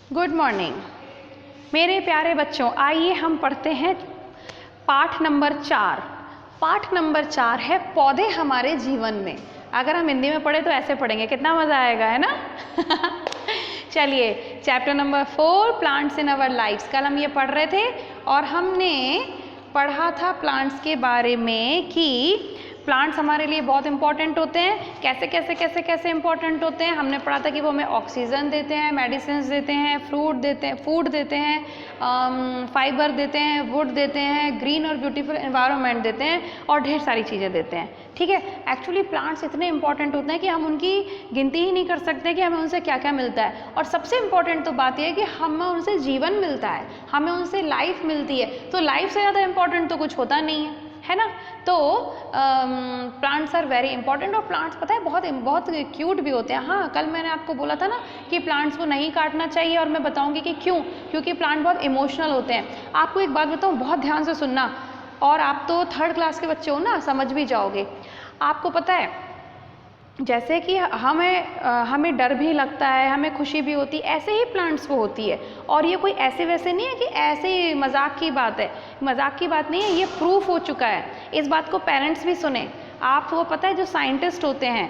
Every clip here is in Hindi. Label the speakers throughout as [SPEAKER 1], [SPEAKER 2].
[SPEAKER 1] गुड मॉर्निंग मेरे प्यारे बच्चों। आइए हम पढ़ते हैं पाठ नंबर 4। पाठ नंबर 4 है पौधे हमारे जीवन में। अगर हम हिंदी में पढ़े तो ऐसे पढ़ेंगे, कितना मज़ा आएगा, है ना। चलिए, chapter number 4 plants in our lifes. कल हम ये पढ़ रहे थे और हमने पढ़ा था प्लांट्स के बारे में कि प्लांट्स हमारे लिए बहुत इंपॉर्टेंट होते हैं। कैसे कैसे कैसे कैसे इंपॉर्टेंट होते हैं हमने पढ़ा था कि वो हमें ऑक्सीजन देते हैं, मेडिसिन देते हैं, फूड देते हैं, फाइबर देते हैं, वुड देते हैं, ग्रीन और ब्यूटीफुल एनवायरनमेंट देते हैं और ढेर सारी चीज़ें देते हैं। ठीक है, एक्चुअली प्लांट्स इतने इंपॉर्टेंट होते हैं कि हम उनकी गिनती ही नहीं कर सकते कि हमें उनसे क्या क्या मिलता है। और सबसे इम्पॉर्टेंट तो बात यह है कि हमें उनसे जीवन मिलता है, हमें उनसे लाइफ मिलती है। तो लाइफ से ज़्यादा इंपॉर्टेंट तो कुछ होता नहीं है ना। तो प्लांट्स आर वेरी इंपॉर्टेंट। और प्लांट्स पता है बहुत क्यूट भी होते हैं। हाँ, कल मैंने आपको बोला था ना कि प्लांट्स को नहीं काटना चाहिए और मैं बताऊंगी कि क्यों। क्योंकि प्लांट बहुत इमोशनल होते हैं। आपको एक बात बताऊँ, बहुत ध्यान से सुनना, और आप तो 3rd क्लास के बच्चे हो ना, समझ भी जाओगे। आपको पता है, जैसे कि हमें डर भी लगता है, हमें खुशी भी होती है, ऐसे ही प्लांट्स को होती है। और ये कोई ऐसे वैसे नहीं है कि ऐसे ही मजाक की बात है, मजाक की बात नहीं है, ये प्रूफ हो चुका है। इस बात को पेरेंट्स भी सुने। आप वो पता है, जो साइंटिस्ट होते हैं,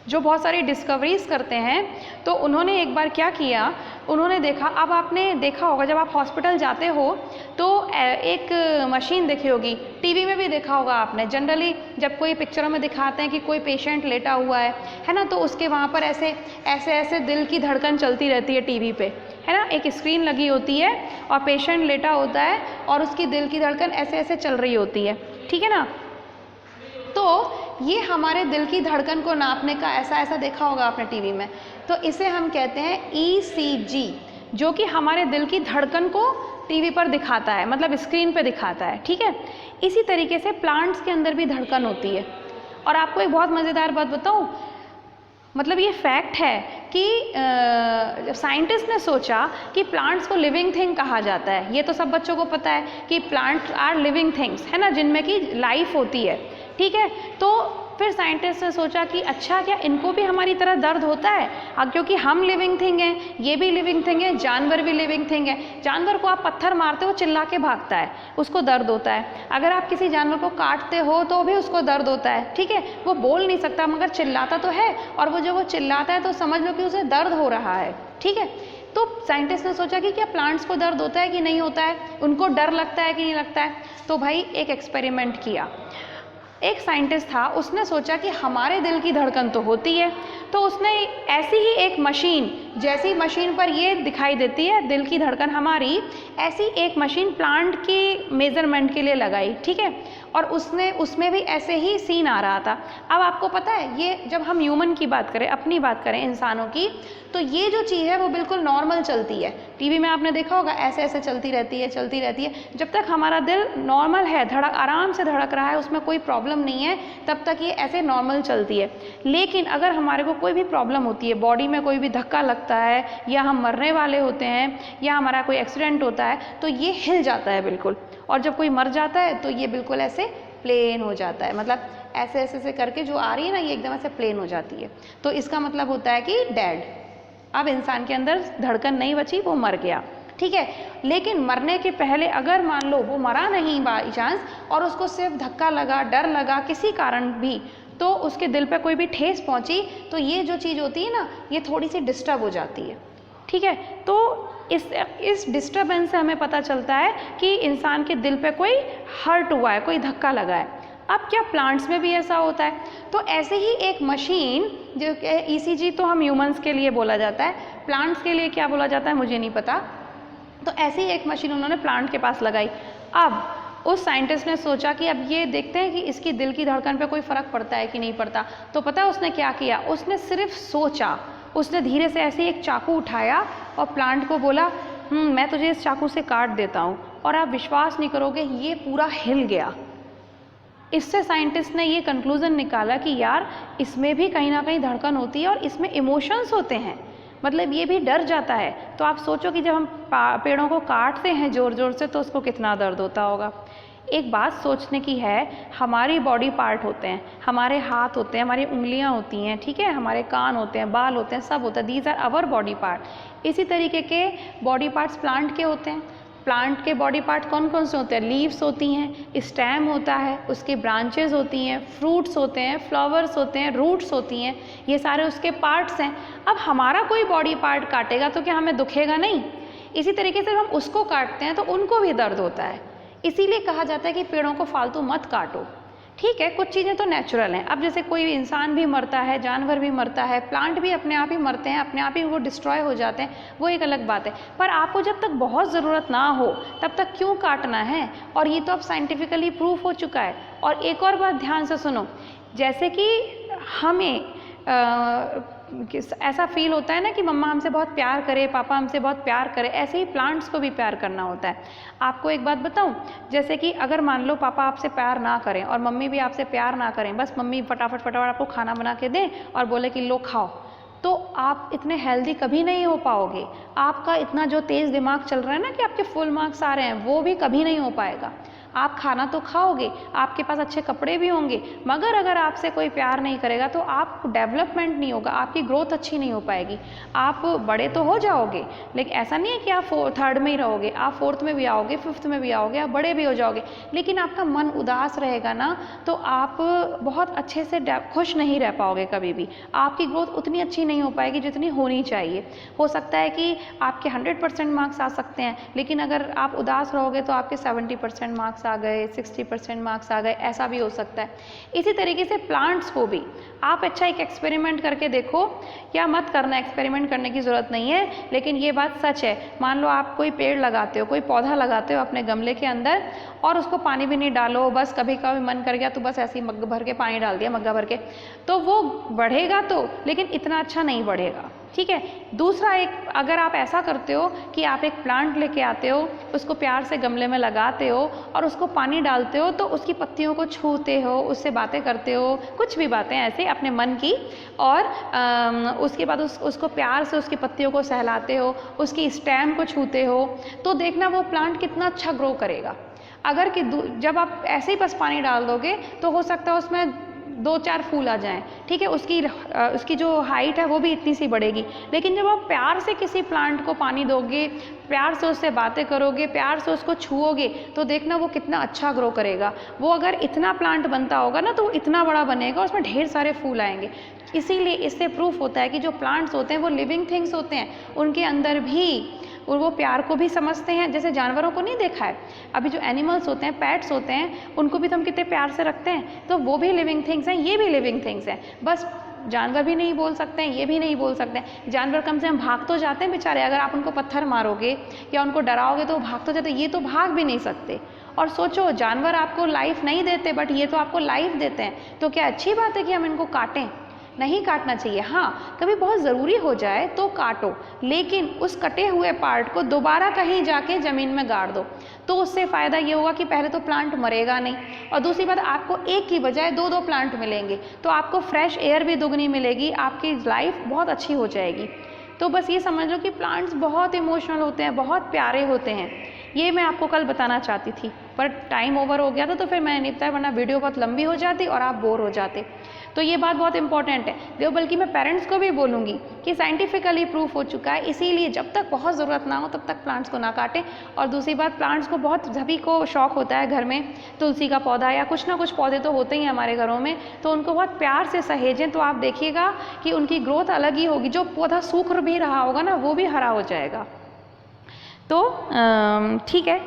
[SPEAKER 1] जो बहुत सारी डिस्कवरीज करते हैं, तो उन्होंने एक बार क्या किया, उन्होंने देखा, अब आपने देखा होगा जब आप हॉस्पिटल जाते हो तो एक मशीन देखी होगी, टीवी में भी देखा होगा आपने। जनरली जब कोई पिक्चरों में दिखाते हैं कि कोई पेशेंट लेटा हुआ है ना, तो उसके वहाँ पर ऐसे ऐसे ऐसे दिल की धड़कन चलती रहती है टीवी पे, है ना। एक स्क्रीन लगी होती है और पेशेंट लेटा होता है और उसकी दिल की धड़कन ऐसे ऐसे चल रही होती है, ठीक है ना। तो ये हमारे दिल की धड़कन को नापने का ऐसा देखा होगा आपने टीवी में। तो इसे हम कहते हैं ECG, जो कि हमारे दिल की धड़कन को टीवी पर दिखाता है, मतलब स्क्रीन पे दिखाता है, ठीक है। इसी तरीके से प्लांट्स के अंदर भी धड़कन होती है। और आपको एक बहुत मज़ेदार बात बताऊं, मतलब ये फैक्ट है कि साइंटिस्ट ने सोचा कि प्लांट्स को लिविंग थिंग कहा जाता है। ये तो सब बच्चों को पता है कि प्लांट्स आर लिविंग थिंग्स, है ना, जिनमें की लाइफ होती है, ठीक है। तो फिर साइंटिस्ट ने सोचा कि अच्छा, क्या इनको भी हमारी तरह दर्द होता है? क्योंकि हम लिविंग थिंग हैं, ये भी लिविंग थिंग है, जानवर भी लिविंग थिंग है। जानवर को आप पत्थर मारते हो, चिल्ला के भागता है, उसको दर्द होता है। अगर आप किसी जानवर को काटते हो तो भी उसको दर्द होता है, ठीक है। वो बोल नहीं सकता मगर चिल्लाता तो है, और वो जब वो चिल्लाता है तो समझ लो कि उसे दर्द हो रहा है, ठीक है। तो साइंटिस्ट ने सोचा कि क्या प्लांट्स को दर्द होता है कि नहीं होता है, उनको डर लगता है कि नहीं लगता है। तो भाई एक एक्सपेरिमेंट किया। एक साइंटिस्ट था, उसने सोचा कि हमारे दिल की धड़कन तो होती है, तो उसने ऐसी ही एक मशीन, जैसी मशीन पर ये दिखाई देती है दिल की धड़कन हमारी, ऐसी एक मशीन प्लांट की मेजरमेंट के लिए लगाई, ठीक है। और उसमें भी ऐसे ही सीन आ रहा था। अब आपको पता है, ये जब हम ह्यूमन की बात करें, अपनी बात करें इंसानों की, तो ये जो चीज़ है वो बिल्कुल नॉर्मल चलती है। टीवी में आपने देखा होगा, ऐसे ऐसे चलती रहती है। जब तक हमारा दिल नॉर्मल है, आराम से धड़क रहा है, उसमें कोई प्रॉब्लम नहीं है, तब तक ये ऐसे नॉर्मल चलती है। लेकिन अगर हमारे को कोई भी प्रॉब्लम होती है, बॉडी में कोई भी धक्का लगता है, या हम मरने वाले होते हैं, या हमारा कोई एक्सीडेंट होता है, तो ये हिल जाता है बिल्कुल। और जब कोई मर जाता है तो ये बिल्कुल ऐसे प्लेन हो जाता है, मतलब ऐसे ऐसे से करके जो आ रही है ना, ये एकदम ऐसे प्लेन हो जाती है। तो इसका मतलब होता है कि डेड, अब इंसान के अंदर धड़कन नहीं बची, वो मर गया, ठीक है। लेकिन मरने के पहले अगर मान लो वो मरा नहीं बाई चांस, और उसको सिर्फ धक्का लगा, डर लगा, किसी कारण भी, तो उसके दिल पे कोई भी ठेस पहुंची, तो ये जो चीज़ होती है ना, ये थोड़ी सी डिस्टर्ब हो जाती है, ठीक है। तो इस डिस्टर्बेंस से हमें पता चलता है कि इंसान के दिल पे कोई हर्ट हुआ है, कोई धक्का लगा है। अब क्या प्लांट्स में भी ऐसा होता है? तो ऐसे ही एक मशीन, जो ECG तो हम ह्यूमंस के लिए बोला जाता है, प्लांट्स के लिए क्या बोला जाता है मुझे नहीं पता। तो ऐसी एक मशीन उन्होंने प्लांट के पास लगाई। अब उस साइंटिस्ट ने सोचा कि अब ये देखते हैं कि इसकी दिल की धड़कन पे कोई फ़र्क पड़ता है कि नहीं पड़ता। तो पता है उसने क्या किया? उसने सिर्फ सोचा, उसने धीरे से ऐसे एक चाकू उठाया और प्लांट को बोला, मैं तुझे इस चाकू से काट देता हूँ। और आप विश्वास नहीं करोगे, ये पूरा हिल गया। इससे साइंटिस्ट ने ये कंक्लूज़न निकाला कि यार, इसमें भी कहीं ना कहीं धड़कन होती है और इसमें इमोशंस होते हैं, मतलब ये भी डर जाता है। तो आप सोचो कि जब हम पेड़ों को काटते हैं ज़ोर ज़ोर से, तो उसको कितना दर्द होता होगा। एक बात सोचने की है, हमारी बॉडी पार्ट होते हैं, हमारे हाथ होते हैं, हमारी उंगलियां होती हैं, ठीक है, हमारे कान होते हैं, बाल होते हैं, सब होता है, these are our body part. इसी तरीके के बॉडी पार्ट्स प्लांट के होते हैं। प्लांट के बॉडी पार्ट कौन कौन से होते हैं? लीव्स होती हैं, स्टेम होता है, उसके ब्रांचेस होती हैं, फ्रूट्स होते हैं, फ्लावर्स होते हैं, रूट्स होती हैं, ये सारे उसके पार्ट्स हैं। अब हमारा कोई बॉडी पार्ट काटेगा तो क्या हमें दुखेगा? नहीं। इसी तरीके से हम उसको काटते हैं तो उनको भी दर्द होता है। इसीलिए कहा जाता है कि पेड़ों को फालतू मत काटो। ठीक है, कुछ चीज़ें तो नेचुरल हैं। अब जैसे कोई इंसान भी मरता है, जानवर भी मरता है, प्लांट भी अपने आप ही मरते हैं, अपने आप ही वो डिस्ट्रॉय हो जाते हैं, वो एक अलग बात है। पर आपको जब तक बहुत ज़रूरत ना हो तब तक क्यों काटना है? और ये तो अब साइंटिफिकली प्रूफ हो चुका है। और एक और बात ध्यान से सुनो, जैसे कि हमें ऐसा फील होता है ना कि मम्मा हमसे बहुत प्यार करे, पापा हमसे बहुत प्यार करे, ऐसे ही प्लांट्स को भी प्यार करना होता है। आपको एक बात बताऊं, जैसे कि अगर मान लो पापा आपसे प्यार ना करें और मम्मी भी आपसे प्यार ना करें, बस मम्मी फटाफट फटाफट आपको खाना बना के दें और बोले कि लो खाओ, तो आप इतने हेल्दी कभी नहीं हो पाओगे। आपका इतना जो तेज़ दिमाग चल रहा है ना कि आपके फुल मार्क्स आ रहे हैं, वो भी कभी नहीं हो पाएगा। आप खाना तो खाओगे, आपके पास अच्छे कपड़े भी होंगे, मगर अगर आपसे कोई प्यार नहीं करेगा तो आप डेवलपमेंट नहीं होगा, आपकी ग्रोथ अच्छी नहीं हो पाएगी। आप बड़े तो हो जाओगे, लेकिन ऐसा नहीं है कि आप थर्ड में ही रहोगे, आप फोर्थ में भी आओगे, फिफ्थ में भी आओगे, आप बड़े भी हो जाओगे, लेकिन आपका मन उदास रहेगा ना, तो आप बहुत अच्छे से खुश नहीं रह पाओगे कभी भी। आपकी ग्रोथ उतनी अच्छी नहीं हो पाएगी जितनी होनी चाहिए। हो सकता है कि आपके 100% मार्क्स आ सकते हैं, लेकिन अगर आप उदास रहोगे तो आपके 70% मार्क्स आ गए, 60% मार्क्स आ गए, ऐसा भी हो सकता है। इसी तरीके से प्लांट्स को भी आप अच्छा एक एक्सपेरिमेंट करके देखो, या मत करना, एक्सपेरिमेंट करने की ज़रूरत नहीं है, लेकिन ये बात सच है। मान लो आप कोई पेड़ लगाते हो, कोई पौधा लगाते हो अपने गमले के अंदर, और उसको पानी भी नहीं डालो, बस कभी कभी मन कर गया तो बस ऐसे ही मग भर के पानी डाल दिया, मग्गा भर के, तो वो बढ़ेगा तो, लेकिन इतना अच्छा नहीं बढ़ेगा। ठीक है। दूसरा, एक अगर आप ऐसा करते हो कि आप एक प्लांट लेके आते हो, उसको प्यार से गमले में लगाते हो और उसको पानी डालते हो, तो उसकी पत्तियों को छूते हो, उससे बातें करते हो, कुछ भी बातें ऐसे अपने मन की, और उसके बाद उसको प्यार से उसकी पत्तियों को सहलाते हो, उसकी स्टेम को छूते हो, तो देखना वो प्लांट कितना अच्छा ग्रो करेगा। अगर कि जब आप ऐसे ही बस पानी डाल दोगे तो हो सकता है उसमें 2-4 फूल आ जाएं, ठीक है, उसकी जो हाइट है वो भी इतनी सी बढ़ेगी। लेकिन जब आप प्यार से किसी प्लांट को पानी दोगे, प्यार से उससे बातें करोगे, प्यार से उसको छुओगे, तो देखना वो कितना अच्छा ग्रो करेगा। वो अगर इतना प्लांट बनता होगा ना तो वो इतना बड़ा बनेगा, उसमें ढेर सारे फूल आएंगे। इसीलिए इससे प्रूफ होता है कि जो प्लांट्स होते हैं वो लिविंग थिंग्स होते हैं, उनके अंदर भी और वो प्यार को भी समझते हैं। जैसे जानवरों को नहीं देखा है, अभी जो एनिमल्स होते हैं, पेट्स होते हैं, उनको भी तो हम कितने प्यार से रखते हैं, तो वो भी लिविंग थिंग्स हैं, ये भी लिविंग थिंग्स हैं। बस जानवर भी नहीं बोल सकते हैं, ये भी नहीं बोल सकते हैं। जानवर कम से कम भाग तो जाते हैं बेचारे, अगर आप उनको पत्थर मारोगे या उनको डराओगे तो वो भाग तो जाते, ये तो भाग भी नहीं सकते। और सोचो, जानवर आपको लाइफ नहीं देते, बट ये तो आपको लाइफ देते हैं, तो क्या अच्छी बात है कि हम इनको काटें? नहीं काटना चाहिए। हाँ, कभी बहुत ज़रूरी हो जाए तो काटो, लेकिन उस कटे हुए पार्ट को दोबारा कहीं जाके ज़मीन में गाड़ दो, तो उससे फ़ायदा ये होगा कि पहले तो प्लांट मरेगा नहीं, और दूसरी बात, आपको एक की बजाय 2-2 प्लांट मिलेंगे, तो आपको फ्रेश एयर भी दुगनी मिलेगी, आपकी लाइफ बहुत अच्छी हो जाएगी। तो बस ये समझ लो कि प्लांट्स बहुत इमोशनल होते हैं, बहुत प्यारे होते हैं। ये मैं आपको कल बताना चाहती थी, पर टाइम ओवर हो गया था, तो फिर मैंने नहीं बताया, वरना वीडियो बहुत लंबी हो जाती और आप बोर हो जाते। तो ये बात बहुत इंपॉर्टेंट है, जो बल्कि मैं पेरेंट्स को भी बोलूँगी कि साइंटिफिकली प्रूफ हो चुका है, इसीलिए जब तक बहुत ज़रूरत ना हो तब तक प्लांट्स को ना काटें। और दूसरी बात, प्लांट्स को बहुत सभी को शौक होता है घर में, तुलसी का पौधा या कुछ ना कुछ पौधे तो होते ही हैं हमारे घरों में, तो उनको बहुत प्यार से सहेजें, तो आप देखिएगा कि उनकी ग्रोथ अलग ही होगी। जो पौधा सूख भी रहा होगा ना, वो भी हरा हो जाएगा। तो ठीक है,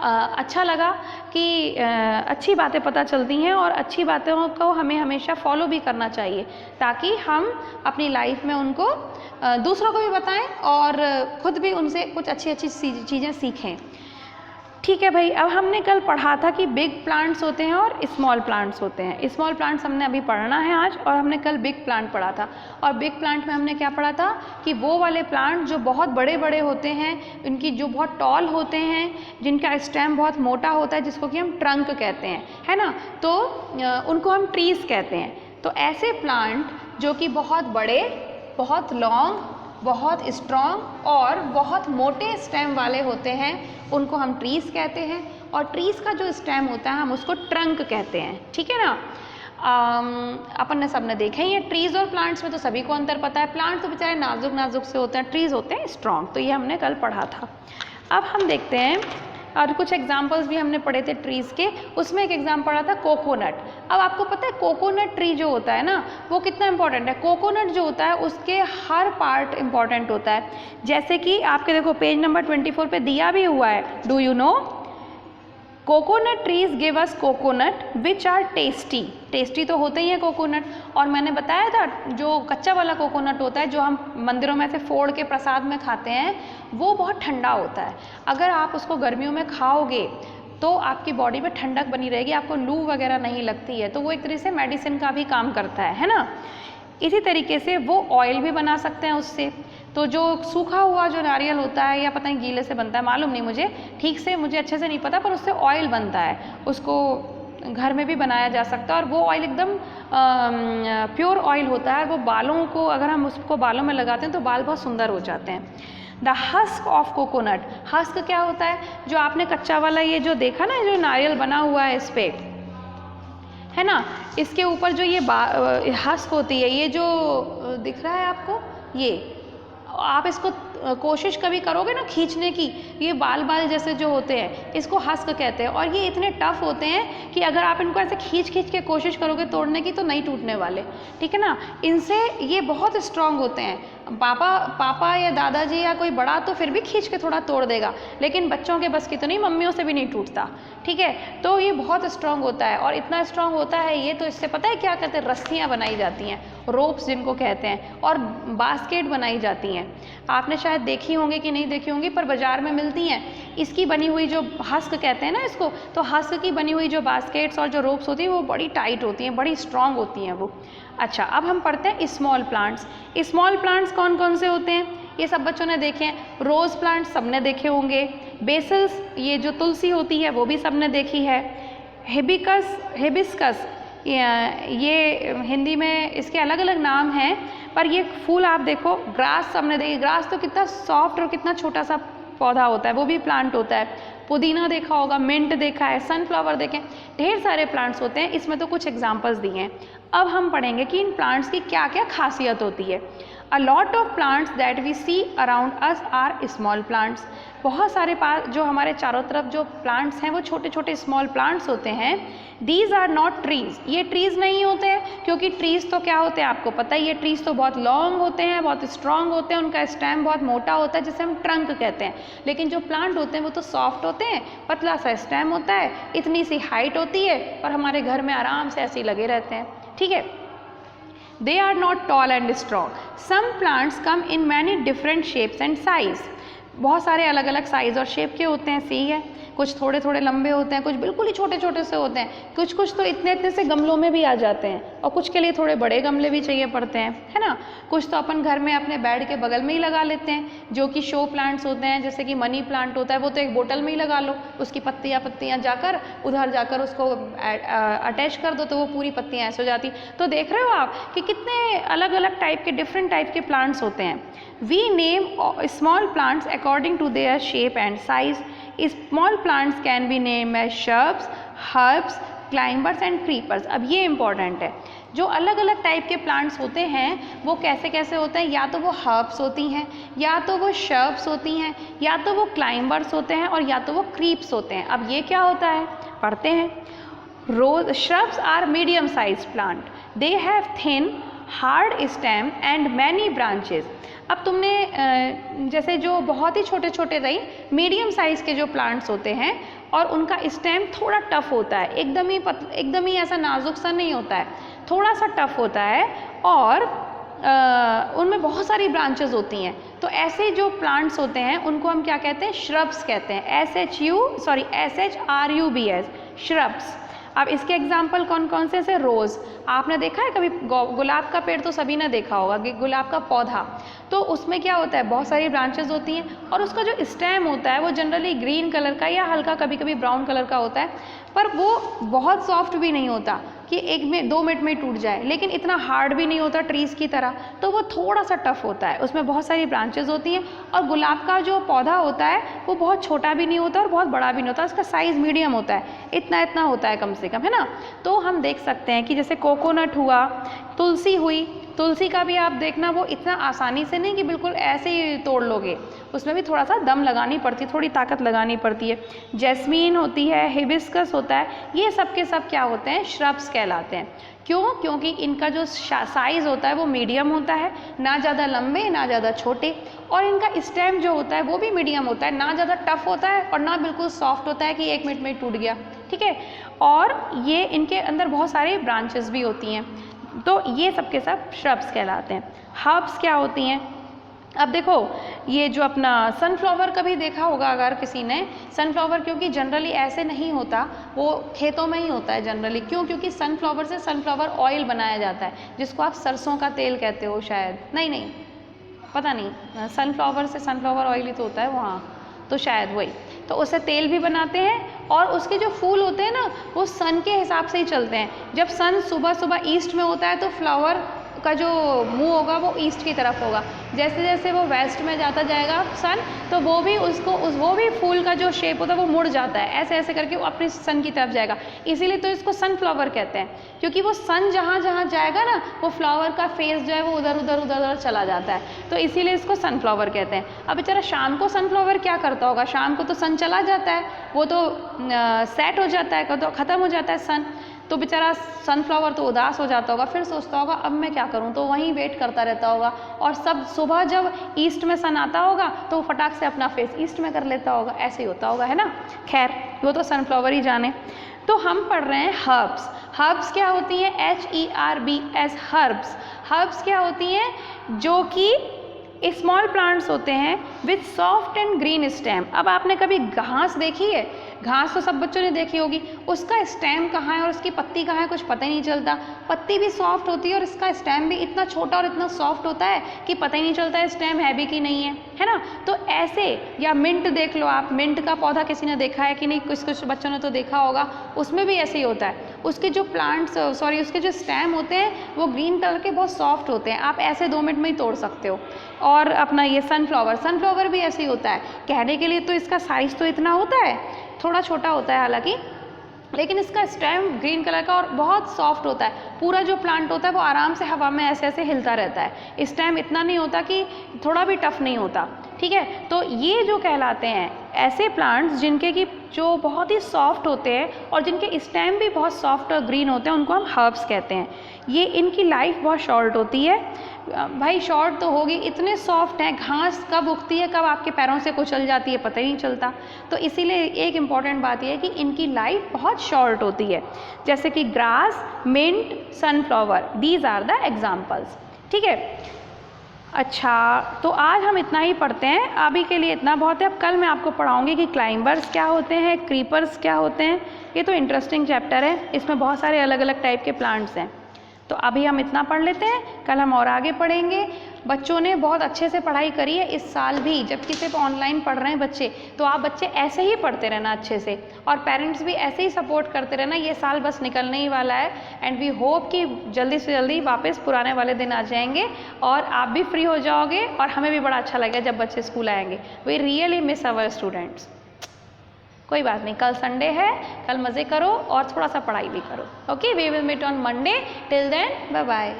[SPEAKER 1] अच्छा लगा कि अच्छी बातें पता चलती हैं, और अच्छी बातों को हमें हमेशा फॉलो भी करना चाहिए, ताकि हम अपनी लाइफ में उनको दूसरों को भी बताएं और खुद भी उनसे कुछ अच्छी अच्छी चीज़ें सीखें। ठीक है भाई, अब हमने कल पढ़ा था कि बिग प्लांट्स होते हैं और स्मॉल प्लांट्स होते हैं। स्मॉल प्लांट्स हमने अभी पढ़ना है आज, और हमने कल बिग प्लांट पढ़ा था। और बिग प्लांट में हमने क्या पढ़ा था कि वो वाले प्लांट जो बहुत बड़े बड़े होते हैं, इनकी जो बहुत टॉल होते हैं, जिनका स्टेम बहुत मोटा होता है, जिसको कि हम ट्रंक कहते हैं, है ना, तो उनको हम ट्रीज कहते हैं। तो ऐसे प्लांट जो कि बहुत बड़े, बहुत लॉन्ग, बहुत स्ट्रॉन्ग और बहुत मोटे स्टेम वाले होते हैं, उनको हम ट्रीज कहते हैं। और ट्रीज़ का जो स्टेम होता है हम उसको ट्रंक कहते हैं, ठीक है ना। अपन ने सबने देखे ही है, ट्रीज़ और प्लांट्स में तो सभी को अंतर पता है। प्लांट तो बेचारे नाजुक नाजुक से होते हैं, ट्रीज़ होते हैं स्ट्रॉन्ग, तो ये हमने कल पढ़ा था। अब हम देखते हैं और कुछ एग्जाम्पल्स भी हमने पढ़े थे ट्रीज़ के, उसमें एक एग्जाम पढ़ा था कोकोनट। अब आपको पता है कोकोनट ट्री जो होता है ना वो कितना इंपॉर्टेंट है। कोकोनट जो होता है उसके हर पार्ट इंपॉर्टेंट होता है, जैसे कि आपके देखो पेज नंबर 24 पे दिया भी हुआ है, do you know coconut trees give us coconut which are tasty. Tasty तो होते ही है कोकोनट, और मैंने बताया था जो कच्चा वाला कोकोनट होता है जो हम मंदिरों में से फोड़ के प्रसाद में खाते हैं वो बहुत ठंडा होता है। अगर आप उसको गर्मियों में खाओगे तो आपकी बॉडी में ठंडक बनी रहेगी, आपको लू वगैरह नहीं लगती है, तो वो एक तरीके से मेडिसिन का भी काम करता है ना। इसी तरीके से वो ऑयल भी बना सकते हैं उससे। तो जो सूखा हुआ जो नारियल होता है या पता नहीं गीले से बनता है, मालूम नहीं मुझे ठीक से, मुझे अच्छे से नहीं पता, पर उससे ऑयल बनता है, उसको घर में भी बनाया जा सकता है और वो ऑयल एकदम प्योर ऑयल होता है। वो बालों को अगर हम उसको बालों में लगाते हैं तो बाल बहुत सुंदर हो जाते हैं। The husk of coconut, husk क्या होता है, जो आपने कच्चा वाला ये जो देखा ना जो नारियल बना हुआ है इस पे है ना, इसके ऊपर जो ये हस्क होती है, ये जो दिख रहा है आपको, ये आप इसको कोशिश कभी करोगे ना खींचने की, ये बाल बाल जैसे जो होते हैं इसको हस्क कहते हैं, और ये इतने टफ होते हैं कि अगर आप इनको ऐसे खींच खींच के कोशिश करोगे तोड़ने की तो नहीं टूटने वाले, ठीक है ना। इनसे ये बहुत स्ट्रांग होते हैं। पापा या दादाजी या कोई बड़ा तो फिर भी खींच के थोड़ा तोड़ देगा, लेकिन बच्चों के बस की तो नहीं, मम्मियों से भी नहीं टूटता, ठीक है। तो ये बहुत स्ट्रांग होता है, और इतना स्ट्रांग होता है ये तो इससे पता है क्या कहते हैं, रस्सियाँ बनाई जाती हैं, रोप्स जिनको कहते हैं, और बास्केट बनाई जाती हैं। आपने शायद देखी होंगी कि नहीं देखी होंगी, पर बाज़ार में मिलती हैं इसकी बनी हुई, जो हस्क कहते हैं ना इसको, तो हस्क की बनी हुई जो बास्केट्स और जो रोप्स होती हैं वो बड़ी टाइट होती हैं, बड़ी स्ट्रांग होती हैं वो। अच्छा, अब हम पढ़ते हैं स्मॉल प्लांट्स। स्मॉल प्लांट्स कौन कौन से होते हैं, ये सब बच्चों ने देखे हैं। रोज़ प्लांट सबने देखे होंगे, बेसिल्स ये जो तुलसी होती है वो भी सबने देखी है, हिबिस्कस ये हिंदी में इसके अलग अलग नाम हैं, पर ये फूल आप देखो, ग्रास सबने देखी, ग्रास तो कितना सॉफ्ट और कितना छोटा सा पौधा होता है, वो भी प्लांट होता है। पुदीना देखा होगा, मिंट देखा है, सनफ्लावर देखें, ढेर सारे प्लांट्स होते हैं, इसमें तो कुछ एग्जांपल्स दिए हैं। अब हम पढ़ेंगे कि इन प्लांट्स की क्या क्या खासियत होती है। A lot of plants that we see around us are small plants. बहुत सारे जो हमारे चारों तरफ जो प्लांट्स हैं वो छोटे छोटे स्मॉल प्लांट्स होते हैं। दीज आर नॉट ट्रीज, ये ट्रीज नहीं होते हैं, क्योंकि ट्रीज तो क्या होते हैं आपको पता ही है, ट्रीज तो बहुत लॉन्ग होते हैं, बहुत स्ट्रॉन्ग होते हैं, उनका स्टेम बहुत मोटा होता है जिसे हम ट्रंक कहते हैं। लेकिन जो प्लांट होते हैं वो तो सॉफ्ट होते हैं, पतला सा स्टेम होता है, इतनी सी हाइट होती है, पर हमारे घर में आराम से ऐसे ही लगे रहते हैं, ठीक है। They are not tall and strong. Some plants come in many different shapes and size. बहुत सारे अलग अलग साइज़ और शेप के होते हैं, सही है। कुछ थोड़े थोड़े लंबे होते हैं, कुछ बिल्कुल ही छोटे छोटे से होते हैं, कुछ तो इतने इतने से गमलों में भी आ जाते हैं, और कुछ के लिए थोड़े बड़े गमले भी चाहिए पड़ते हैं, है ना। कुछ तो अपन घर में अपने बेड के बगल में ही लगा लेते हैं, जो कि शो प्लांट्स होते हैं, जैसे कि मनी प्लांट होता है, वो तो एक बोतल में ही लगा लो, उसकी पत्तियाँ जाकर उधर जाकर उसको अटैच कर दो तो वो पूरी पत्तियाँ ऐसे हो जाती। तो देख रहे हो आप कि कितने अलग अलग टाइप के डिफरेंट टाइप के प्लांट्स होते हैं। We name small plants according to their shape and size. Small plants can be named as shrubs, herbs, climbers and creepers. अब ये important है, जो अलग अलग टाइप के प्लांट्स होते हैं वो कैसे कैसे होते हैं, या तो वो हर्ब्स होती हैं, या तो वो shrubs होती हैं, या तो वो climbers होते हैं, और या तो वो creeps होते हैं। अब ये क्या होता है पढ़ते हैं। Shrubs are medium sized plant. They have thin hard stem and many branches. अब तुमने जैसे जो बहुत ही छोटे छोटे रही मीडियम साइज़ के जो प्लांट्स होते हैं और उनका स्टेम थोड़ा टफ होता है, एकदम ही ऐसा नाजुक सा नहीं होता है, थोड़ा सा टफ होता है, और उनमें बहुत सारी ब्रांचेस होती हैं। तो ऐसे जो प्लांट्स होते हैं उनको हम क्या कहते हैं, श्रब्स कहते हैं। SHRUBS, shrubs. अब इसके एग्जाम्पल कौन कौन से, जैसे रोज़, आपने देखा है कभी गुलाब का पेड़ तो सभी ने देखा होगा, गुलाब का पौधा, तो उसमें क्या होता है बहुत सारी ब्रांचेस होती हैं, और उसका जो स्टेम होता है वो जनरली ग्रीन कलर का या हल्का कभी कभी ब्राउन कलर का होता है, पर वो बहुत सॉफ्ट भी नहीं होता, कि 2 मिनट में ही टूट जाए, लेकिन इतना हार्ड भी नहीं होता ट्रीज़ की तरह, तो वो थोड़ा सा टफ होता है, उसमें बहुत सारी ब्रांचेज होती हैं। और गुलाब का जो पौधा होता है वो बहुत छोटा भी नहीं होता और बहुत बड़ा भी नहीं होता, उसका साइज़ मीडियम होता है, इतना इतना होता है कम से कम, है ना। तो हम देख सकते हैं कि जैसे कोकोनट हुआ, तुलसी हुई, तुलसी का भी आप देखना वो इतना आसानी से नहीं कि बिल्कुल ऐसे ही तोड़ लोगे, उसमें भी थोड़ा सा दम लगानी पड़ती है, थोड़ी ताकत लगानी पड़ती है। जैस्मीन होती है, हिबिस्कस होता है, ये सब के सब क्या होते हैं, श्रब्स कहलाते हैं। क्यों? क्योंकि इनका जो साइज़ होता है वो मीडियम होता है, ना ज़्यादा लंबे ना ज़्यादा छोटे, और इनका स्टेम जो होता है वो भी मीडियम होता है, ना ज़्यादा टफ होता है और ना बिल्कुल सॉफ्ट होता है कि 1 मिनट में टूट गया, ठीक है। और ये इनके अंदर बहुत सारे ब्रांचेस भी होती हैं, तो ये सब के सब श्रब्स कहलाते हैं। हर्ब्स क्या होती हैं? अब देखो, ये जो अपना सनफ्लावर कभी देखा होगा अगर किसी ने, सनफ्लावर क्योंकि जनरली ऐसे नहीं होता, वो खेतों में ही होता है जनरली। क्यों? क्योंकि सनफ्लावर से सनफ्लावर ऑयल बनाया जाता है, जिसको आप सरसों का तेल कहते हो शायद, नहीं पता नहीं, सनफ्लावर से सनफ्लावर ऑयल ही तो होता है वहाँ, तो शायद वही, तो उससे तेल भी बनाते हैं। और उसके जो फूल होते हैं ना, वो सन के हिसाब से ही चलते हैं। जब सन सुबह सुबह ईस्ट में होता है तो फ्लावर का जो मुंह होगा वो ईस्ट की तरफ होगा, जैसे जैसे वो वेस्ट में जाता जाएगा सन, तो वो भी वो भी फूल का जो शेप होता है वो मुड़ जाता है, ऐसे ऐसे करके वो अपने सन की तरफ जाएगा। इसीलिए तो इसको सनफ्लावर कहते हैं, क्योंकि वो सन जहाँ जहाँ जाएगा ना, वो फ्लावर का फेस जो है वो उधर उधर चला जाता है, तो इसीलिए इसको सनफ्लावर कहते हैं। अब बेचारा शाम को सनफ्लावर क्या करता होगा, शाम को तो सन चला जाता है, वो तो सेट हो जाता है, तो ख़त्म हो जाता है सन, तो बेचारा सनफ्लावर तो उदास हो जाता होगा, फिर सोचता होगा अब मैं क्या करूं, तो वहीं वेट करता रहता होगा। और सब सुबह जब ईस्ट में सन आता होगा तो फटाक से अपना फेस ईस्ट में कर लेता होगा, ऐसे ही होता होगा, है ना। खैर, वो तो सनफ्लावर ही जाने। तो हम पढ़ रहे हैं हर्ब्स। हर्ब्स क्या होती हैं? HERBS, herbs. हर्ब्स क्या होती हैं? जो कि स्मॉल प्लांट्स होते हैं with soft and green stem. अब आपने कभी घास देखी है? घास तो सब बच्चों ने देखी होगी, उसका स्टेम कहाँ है और उसकी पत्ती कहाँ है कुछ पता ही नहीं चलता। पत्ती भी सॉफ्ट होती है और इसका स्टेम भी इतना छोटा और इतना सॉफ्ट होता है कि पता ही नहीं चलता है स्टेम है भी कि नहीं है ना। तो ऐसे, या मिंट देख लो आप, मिंट का पौधा किसी ने देखा है कि नहीं? कुछ बच्चों ने तो देखा होगा, उसमें भी ऐसे ही होता है। उसके जो उसके जो स्टेम होते हैं वो ग्रीन कलर के बहुत सॉफ्ट होते हैं, आप ऐसे 2 मिनट में ही तोड़ सकते हो। और अपना ये सनफ्लावर भी ऐसे ही होता है। कहने के लिए तो इसका साइज़ तो इतना होता है, थोड़ा छोटा होता है हालांकि, लेकिन इसका स्टेम ग्रीन कलर का और बहुत सॉफ्ट होता है। पूरा जो प्लांट होता है वो आराम से हवा में ऐसे ऐसे हिलता रहता है। स्टेम इतना नहीं होता कि थोड़ा भी टफ नहीं होता, ठीक है। तो ये जो कहलाते हैं ऐसे प्लांट्स जिनके की जो बहुत ही सॉफ्ट होते हैं और जिनके स्टेम भी बहुत सॉफ्ट और ग्रीन होते हैं, उनको हम हर्ब्स कहते हैं। ये इनकी लाइफ बहुत शॉर्ट होती है। भाई शॉर्ट तो होगी, इतने सॉफ्ट हैं, घास कब उगती है कब आपके पैरों से कुचल जाती है पता ही नहीं चलता। तो इसीलिए एक इम्पॉर्टेंट बात यह है कि इनकी लाइफ बहुत शॉर्ट होती है, जैसे कि grass, mint, sunflower, these are the examples, ठीक है। अच्छा, तो आज हम इतना ही पढ़ते हैं, अभी के लिए इतना बहुत है। अब कल मैं आपको पढ़ाऊंगी कि क्लाइंबर्स क्या होते हैं, क्रीपर्स क्या होते हैं। ये तो इंटरेस्टिंग चैप्टर है, इसमें बहुत सारे अलग अलग टाइप के प्लांट्स हैं। तो अभी हम इतना पढ़ लेते हैं, कल हम और आगे पढ़ेंगे। बच्चों ने बहुत अच्छे से पढ़ाई करी है इस साल भी, जबकि सिर्फ ऑनलाइन पढ़ रहे हैं बच्चे, तो आप बच्चे ऐसे ही पढ़ते रहना अच्छे से, और पेरेंट्स भी ऐसे ही सपोर्ट करते रहना। ये साल बस निकलने ही वाला है, एंड वी होप कि जल्दी से जल्दी वापस पुराने वाले दिन आ जाएंगे और आप भी फ्री हो जाओगे, और हमें भी बड़ा अच्छा लगेगा जब बच्चे स्कूल आएंगे। We really miss our students. कोई बात नहीं, कल संडे है, कल मज़े करो और थोड़ा सा पढ़ाई भी करो। Okay, we will meet on Monday. Till then, bye bye.